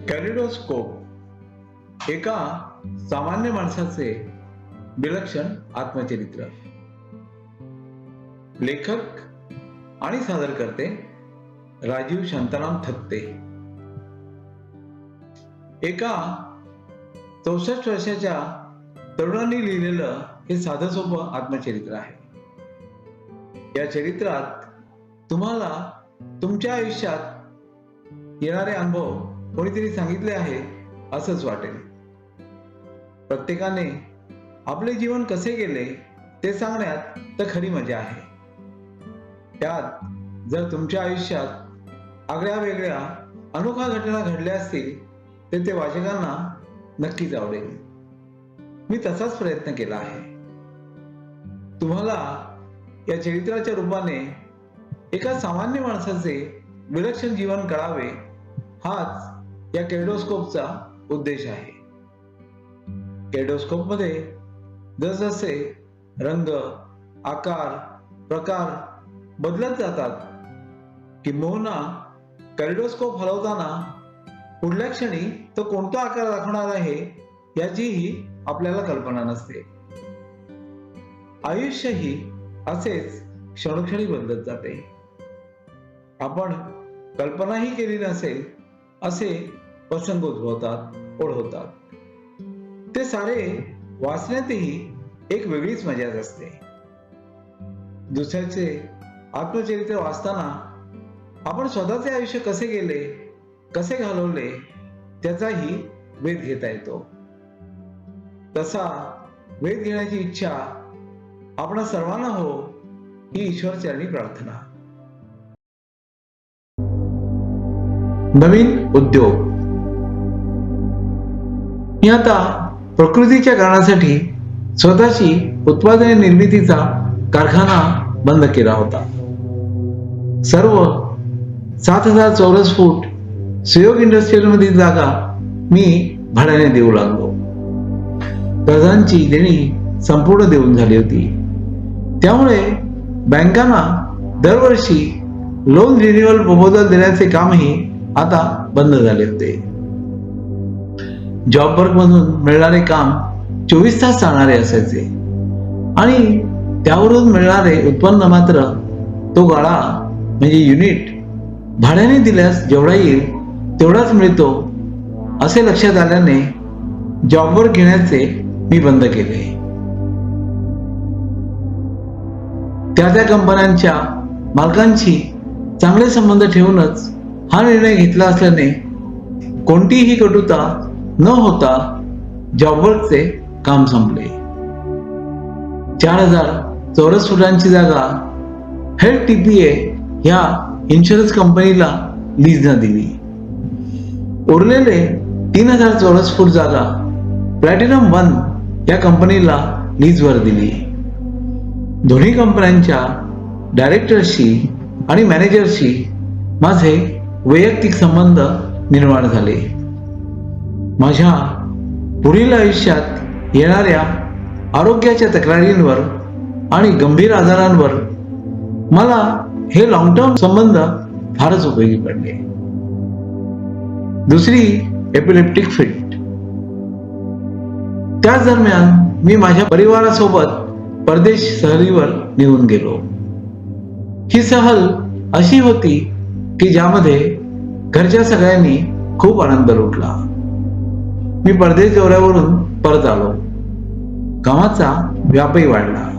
Kaleidoscope एका सामान्य माणसाचे विलक्षण आत्मचरित्र. लेखक आणि सादरकर्ते राजीव शांताराम थत्ते. एका 64 वर्षाच्या तरुणांनी लिहिलेलं हे साधं सोपं आत्मचरित्र आहे. या चरित्रात तुम्हाला तुमच्या आयुष्यात येणारे अनुभव कोणीतरी सांगितले आहे असंच वाटेल. प्रत्येकाने आपले जीवन कसे गेले ते सांगण्यात तर खरी मजा आहे. त्यात जर तुमच्या आयुष्यात आगळ्या वेगळ्या अनोख्या घटना घडल्या असतील तर ते वाचकांना नक्कीच आवडेल. मी तसाच प्रयत्न केला आहे. तुम्हाला या चरित्राच्या रूपाने एका सामान्य माणसाचे विलक्षण जीवन कळावे हाच या कॅलिडोस्कोपचा उद्देश आहे. कॅलिडोस्कोप मध्ये जसजसे रंग, आकार, प्रकार बदलत जातात किंबहुना कॅलिडोस्कोप हलवताना पुढल्या क्षणी तो कोणता आकार दाखवणार आहे याचीही आपल्याला कल्पना नसते. आयुष्यही असेच क्षणोक्षणी बदलत जाते. आपण कल्पनाही केली नसेल असे प्रसंग उद्भवतात, ओढवतात. ते सारे वाचण्यातही एक वेगळीच मजा असते. दुसऱ्याचे आत्मचरित्र वाचताना आपण स्वतःचे आयुष्य कसे गेले, कसे घालवले त्याचाही वेध घेता येतो. तसा वेध घेण्याची इच्छा आपणा सर्वांना हो ही ईश्वरचरणी प्रार्थना. नवीन उद्योग. मी आता प्रकृतीच्या कारणासाठी स्वतःची उत्पादने निर्मितीचा कारखाना बंद केला होता. सर्व 7,000 चौरस फूट सुयोग इंडस्ट्रियल मधील जागा मी भाड्याने देऊ लागलो. कर्जांची देणी संपूर्ण देऊन झाली होती. त्यामुळे बँकांना दरवर्षी लोन रिन्युअल प्रपोजल देण्याचे कामही आता बंद झाले होते. जॉब वर्क मधून मिळणारे काम 24 तास चालणारे असायचे आणि त्यावरून मिळणारे उत्पन्न मात्र तो गाळा म्हणजे युनिट भाड्याने दिल्यास जेवढा येईल तेवढाच मिळतो असे लक्षात आल्याने जॉब वर्क घेण्याचे मी बंद केले. त्या कंपन्यांच्या मालकांशी चांगले संबंध ठेवूनच हा निर्णय घेतला असल्याने कोणतीही कटुता न होता जॉबवर्कचे काम संपले. 4,000 चौरस फुटांची जागा हेल्थ TPA ह्या इन्शुरन्स कंपनीला लीजनं दिली. उरलेले 3,000 चौरस फूट जागा प्लॅटिनम 1 या कंपनीला लीजवर दिली. दोन्ही कंपन्यांच्या डायरेक्टरशी आणि मॅनेजरशी माझे वैयक्तिक संबंध निर्माण झाले. माझ्या पुढील आयुष्यात येणाऱ्या आरोग्याच्या तक्रारींवर आणि गंभीर आजारांवर मला हे लॉंग टर्म संबंध फारच उपयोगी पडले. दुसरी एपिलेप्टिक फिट. त्याच दरम्यान मी माझ्या परिवारासोबत परदेश सहलीवर निघून गेलो. ही सहल अशी होती की ज्यामध्ये घरच्या सगळ्यांनी खूप आनंद लुटला. मी परदेश दौऱ्यावरून परत आलो. कामाचा व्यापही वाढला.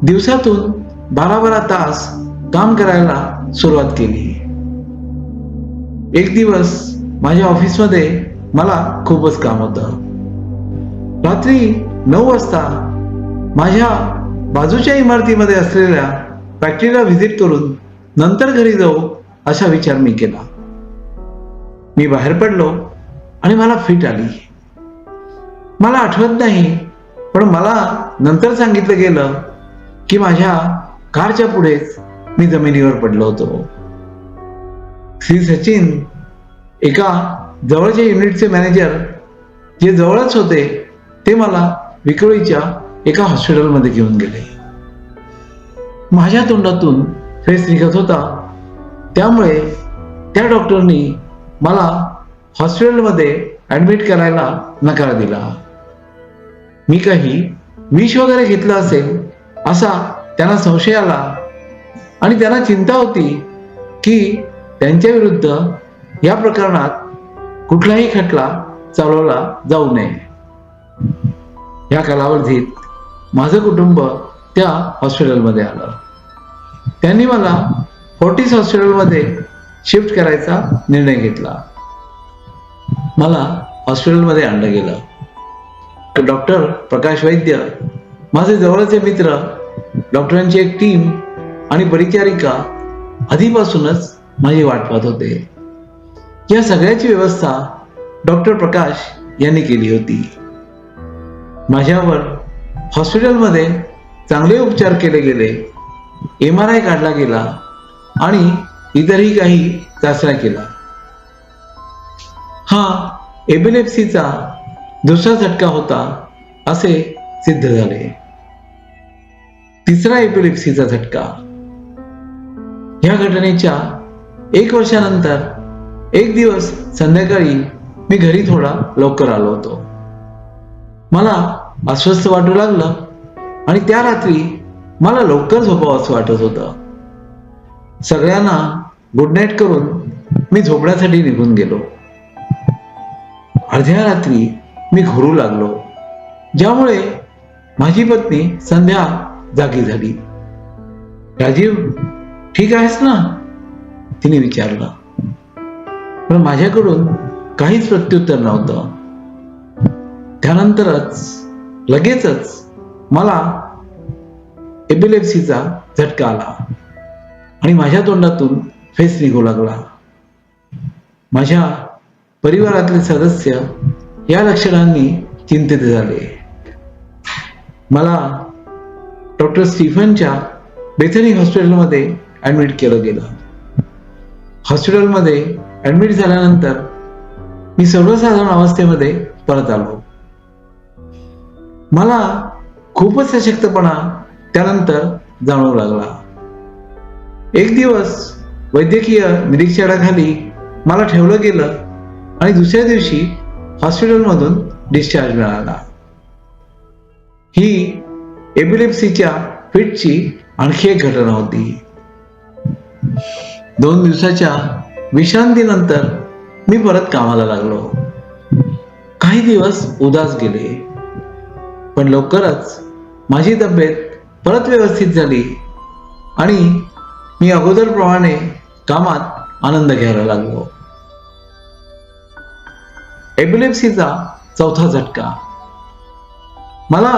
दिवसातून 12-12 तास काम करायला सुरुवात केली. एक दिवस माझ्या ऑफिसमध्ये मला खूपच काम होतं. रात्री 9 वाजता माझ्या बाजूच्या इमारतीमध्ये असलेल्या फॅक्टरीला व्हिजिट करून नंतर घरी जाऊ असा विचार मी केला. मी बाहेर पडलो आणि मला फिट आली. मला आठवत नाही पण मला नंतर सांगितलं गेलं की माझ्या कारच्या पुढेच मी जमिनीवर पडलो होतो. श्री सचिन एका जवळच्या युनिटचे मॅनेजर जे जवळच होते ते मला विक्रोळीच्या एका हॉस्पिटलमध्ये घेऊन गेले. माझ्या तोंडातून फेस निघत होता त्यामुळे त्या डॉक्टरनी मला हॉस्पिटलमध्ये ऍडमिट करायला नकार दिला. मी काही विष वगैरे घेतलं असेल असा त्यांना संशय आला आणि त्यांना चिंता होती की त्यांच्या विरुद्ध या प्रकरणात कुठलाही खटला चालवला जाऊ नये. या कालावधीत माझं कुटुंब त्या हॉस्पिटलमध्ये आलं. त्यांनी मला फोर्टिस हॉस्पिटलमध्ये शिफ्ट करायचा निर्णय घेतला. मला हॉस्पिटलमध्ये आणलं गेलं. डॉक्टर प्रकाश वैद्य, माझे जवळचे मित्र, डॉक्टरांची एक टीम आणि परिचारिका आधीपासूनच माझी वाट पाहत होते. या सगळ्याची व्यवस्था डॉक्टर प्रकाश यांनी केली होती. माझ्यावर हॉस्पिटलमध्ये चांगले उपचार केले गेले. MRI काढला गेला आणि इतरही काही चाचण्या केल्या. हा एपिलेप्सीचा दुसरा झटका होता असे सिद्ध झाले. तिसरा एपिलेप्सीचा झटका. या घटनेच्या 1 वर्षानंतर एक दिवस संध्याकाळी मी घरी थोडा लवकर आलो होतो. मला अस्वस्थ वाटू लागलं आणि त्या रात्री मला लवकर झोपावं असं वाटत होतं. सगळ्यांना गुड नाईट करून मी झोपण्यासाठी निघून गेलो. अर्ध्या रात्री मी घोरू लागलो, ज्यामुळे माझी पत्नी संध्या जागी झाली. राजीव, ठीक आहेस ना? तिने विचारलं. पण माझ्याकडून काहीच प्रत्युत्तर नव्हतं. त्यानंतरच लगेचच मला एपिलेप्सीचा झटका आला आणि माझ्या तोंडातून फेस निघू लागला. माझ्या परिवारातले सदस्य या लक्षणांनी चिंतित झाले. मला डॉक्टर स्टीफनच्या बेथनी हॉस्पिटलमध्ये ऍडमिट केलं गेलं. हॉस्पिटलमध्ये ऍडमिट झाल्यानंतर मी सर्वसाधारण अवस्थेमध्ये परत आलो. मला खूपच अशक्तपणा त्यानंतर जाणवू लागला. एक दिवस वैद्यकीय निरीक्षणाखाली मला ठेवलं गेलं आणि दुसऱ्या दिवशी हॉस्पिटलमधून डिस्चार्ज मिळाला. ही एपिलेप्सीच्या फिटची आणखी एक घटना होती. 2 दिवसाच्या विश्रांतीनंतर मी परत कामाला लागलो. काही दिवस उदास गेले, पण लवकरच माझी तब्येत परत व्यवस्थित झाली आणि मी अगोदरप्रमाणे कामात आनंद घ्यायला लागलो. एपिलेप्सीचा चौथा झटका. मला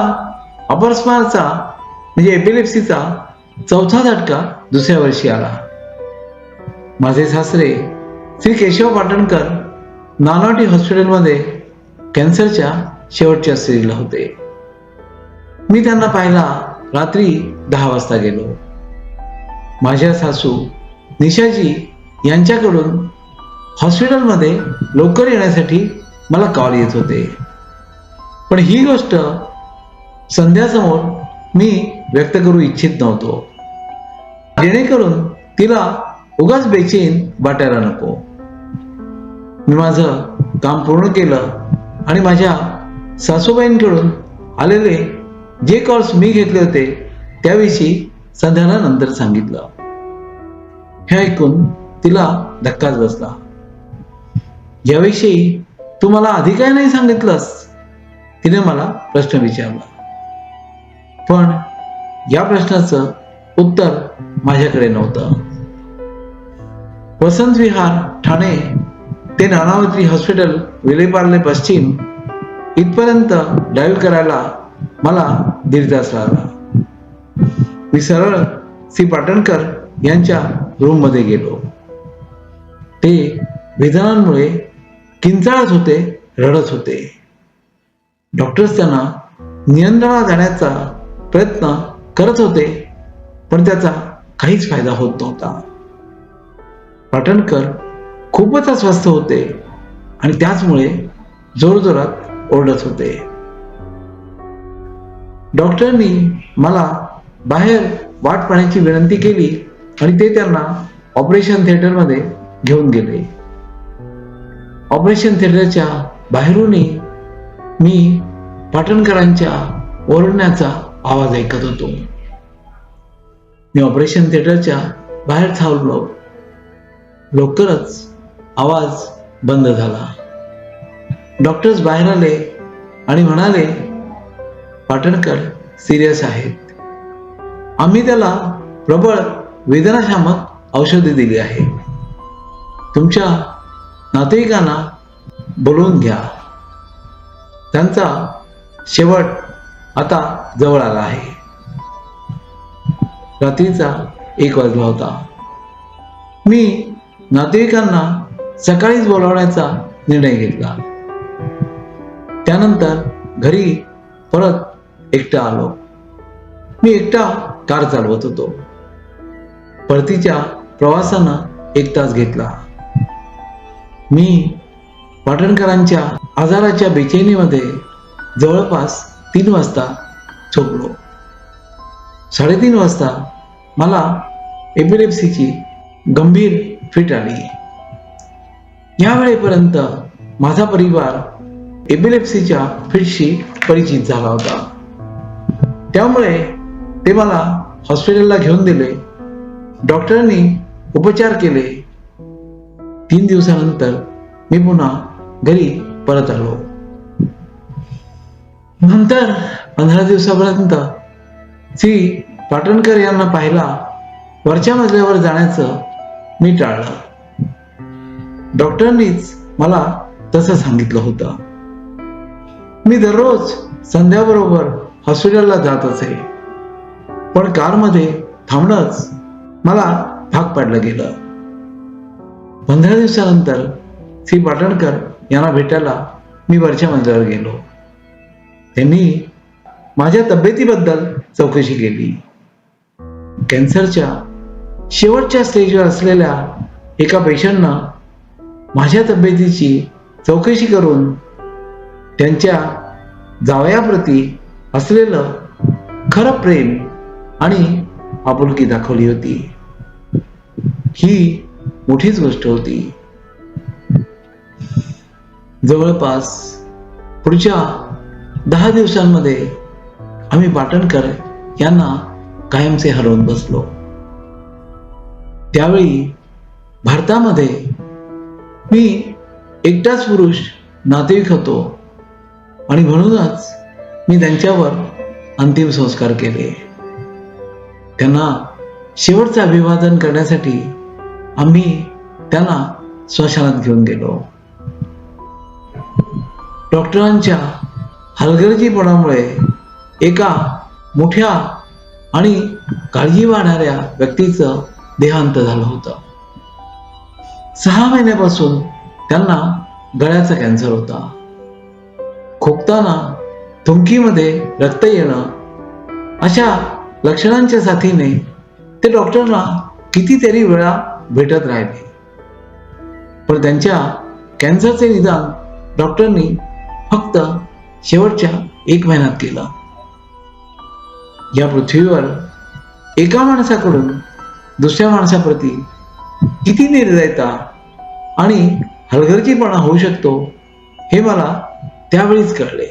अपस्मारचा म्हणजे एपिलेप्सीचा चौथा झटका दुसऱ्या वर्षी आला. माझे सासरे श्री केशव पाटणकर नानावटी हॉस्पिटलमध्ये कॅन्सरच्या शेवटच्या स्टेजला होते. मी त्यांना पाहायला रात्री 10 वाजता गेलो. माझ्या सासू निशाजी यांच्याकडून हॉस्पिटलमध्ये लवकर येण्यासाठी मला कॉल येत होते, पण ही गोष्ट संध्यासमोर मी व्यक्त करू इच्छित नव्हतो, जेणेकरून तिला उगाच बेचैन वाटायला नको. मी माझं काम पूर्ण केलं आणि माझ्या सासूबाईंकडून आलेले जे कॉल्स मी घेतले होते त्याविषयी संध्याला नंतर सांगितलं. हे ऐकून तिला धक्काच बसला. याविषयी तू मला आधी काय नाही सांगितलंस? तिने मला प्रश्न विचारला. पण या प्रश्नाचं उत्तर माझ्याकडे नव्हतं. वसंत विहार ठाणे ते नानावती हॉस्पिटल विलेपार्ले पश्चिम इथपर्यंत ड्राईव्ह करायला मला 1.5 तास लागला. मी सरळ श्री पाटणकर यांच्या रूममध्ये गेलो. ते वेदनांमुळे किंचाळत होते, रडत होते. डॉक्टर्स त्यांना नियंत्रणात आणण्याचा प्रयत्न करत होते, पण त्याचा काहीच फायदा होत नव्हता. पाटणकर खूपच अस्वस्थ होते आणि त्याचमुळे जोरजोरात ओरडत होते. डॉक्टरांनी मला बाहेर वाट पाहण्याची विनंती केली आणि ते त्यांना ऑपरेशन थिएटरमध्ये घेऊन गेले. ऑपरेशन थिएटरच्या बाहेरूनही मी पाटणकरांच्या ओरडण्याचा आवाज ऐकत होतो. मी ऑपरेशन थिएटरच्या बाहेर थांबलो. लवकरच आवाज बंद झाला. डॉक्टर्स बाहेर आले आणि म्हणाले, पाटणकर सिरियस आहेत. आम्ही त्याला प्रबळ वेदनाशामक औषधे दिली आहेत. तुमच्या नातेवाईकांना बोलवून घ्या. त्यांचा शेवट आता जवळ आला आहे. रात्रीचा 1 वाजला होता. मी नातेवाईकांना सकाळीच बोलावण्याचा निर्णय घेतला. त्यानंतर घरी परत एकटा आलो. मी एकटा कार चालवत होतो. परतीच्या प्रवासानं 1 तास घेतला. मी पाटणकरांच्या आजाराच्या बेचैनीमध्ये जवळपास 3 वाजता झोपलो. 3:30 वाजता मला एपिलेप्सीची गंभीर फिट आली. या वेळेपर्यंत माझा परिवार एपिलेप्सीच्या फिटशी परिचित झाला होता. त्यामुळे ते मला हॉस्पिटलला घेऊन दिले. डॉक्टरांनी उपचार केले. 3 दिवसानंतर मी पुन्हा घरी परत आलो. नंतर 15 दिवसापर्यंत श्री पाटणकर यांना पाहायला वरच्या मजल्यावर जाण्याचं मी टाळलं. डॉक्टरांनीच मला तसं सांगितलं होतं. मी दररोज संध्याबरोबर हॉस्पिटलला जात असे, पण कारमध्ये थांबणंच मला भाग पाडलं गेलं. 15 दिवसानंतर श्री पाटणकर यांना भेटायला मी वरच्या मजल्यावर गेलो. त्यांनी माझ्या तब्येतीबद्दल चौकशी केली. कॅन्सरच्या शेवटच्या स्टेजवर असलेल्या एका पेशंटनं माझ्या तब्येतीची चौकशी करून त्यांच्या जावयाप्रती असलेलं खरं प्रेम आणि आपुलकी दाखवली होती. ही मोठीच गोष्ट होती. जवळपास पुढच्या 10 दिवसांमध्ये आम्ही पाटणकर यांना कायमचे हरवून बसलो. त्यावेळी भारतामध्ये मी एकटाच पुरुष नातेवाईक होतो आणि म्हणूनच मी त्यांच्यावर अंतिम संस्कार केले. त्यांना शेवटचं अभिवादन करण्यासाठी आम्ही त्यांना स्मशानात घेऊन गेलो. डॉक्टरांच्या हलगर्जीपणामुळे एका मोठ्या आणि काळजी वाढणाऱ्या व्यक्तीचं देहांत झालं होतं. 6 महिन्यापासून त्यांना गळ्याचा कॅन्सर होता. खोकताना थुंकीमध्ये रक्त येणं अशा लक्षणांच्या साथीने ते डॉक्टरना कितीतरी वेळा भेटत राहिले, पण त्यांच्या कॅन्सरचे निदान डॉक्टरनी फक्त शेवटच्या 1 महिन्यात केलं. या पृथ्वीवर एका माणसाकडून दुसऱ्या माणसाप्रती किती निर्दयता आणि हलगर्जीपणा होऊ शकतो हे मला त्यावेळीच कळले.